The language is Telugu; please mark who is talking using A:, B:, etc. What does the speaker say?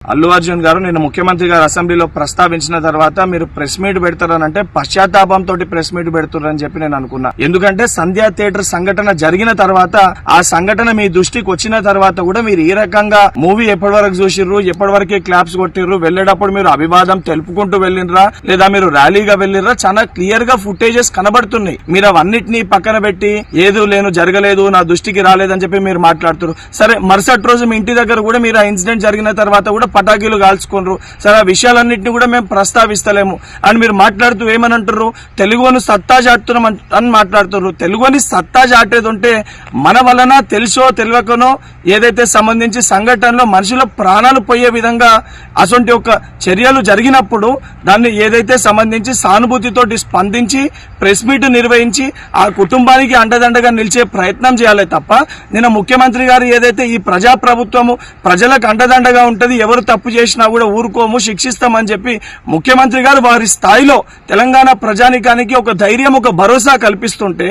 A: అల్లు అర్జున్ గారు నేను ముఖ్యమంత్రి గారు అసెంబ్లీలో ప్రస్తావించిన తర్వాత మీరు ప్రెస్ మీట్ పెడతారనంటే పశ్చాత్తాపంతో ప్రెస్ మీట్ పెడుతున్నారని చెప్పి నేను అనుకున్నా. ఎందుకంటే సంధ్యా థియేటర్ సంఘటన జరిగిన తర్వాత ఆ సంఘటన మీ దృష్టికి వచ్చిన తర్వాత కూడా మీరు ఈ రకంగా మూవీ ఎప్పటి వరకు చూసిర్రు, ఎప్పటి వరకే క్లాప్స్ కొట్టిర్రు, వెళ్లేటప్పుడు మీరు అభివాదం తెలుపుకుంటూ వెళ్ళినరా లేదా మీరు ర్యాలీగా వెళ్ళినరా, చాలా క్లియర్ గా ఫుటేజెస్ కనబడుతున్నాయి. మీరు అవన్నిటినీ పక్కన పెట్టి ఏదో లేను జరగలేదు నా దృష్టికి రాలేదని చెప్పి మీరు మాట్లాడుతున్నారు. సరే మరుసటి రోజు మీ ఇంటి దగ్గర కూడా మీరు ఆ ఇన్సిడెంట్ జరిగిన తర్వాత కూడా పటాకీలు కాల్చుకున్నారు. సరే ఆ విషయాలన్నింటినీ కూడా మేము ప్రస్తావిస్తలేము అని మీరు మాట్లాడుతూ ఏమనంటారు, తెలుగుని సత్తా చాటుతున్నాం అని మాట్లాడుతున్నారు. తెలుగుని సత్తా చాటేది ఉంటే మన వలన తెలుసో తెలియకనో ఏదైతే సంబంధించి సంఘటనలో మనుషుల ప్రాణాలు పోయే విధంగా అటువంటి ఒక చర్యలు జరిగినప్పుడు దాన్ని ఏదైతే సంబంధించి సానుభూతితోటి స్పందించి ప్రెస్ మీట్ నిర్వహించి ఆ కుటుంబానికి అండదండగా నిలిచే ప్రయత్నం చేయాలి తప్ప నిన్న ముఖ్యమంత్రి గారు ఏదైతే ఈ ప్రజాప్రభుత్వము ప్రజలకు అండదండగా ఉంటది, ఎవరు తప్పు చేసినా కూడా ఊరుకోము శిక్షిస్తామని చెప్పి ముఖ్యమంత్రి గారు వారి స్థాయిలో తెలంగాణ ప్రజానికానికి ఒక ధైర్యం ఒక భరోసా కల్పిస్తుంటే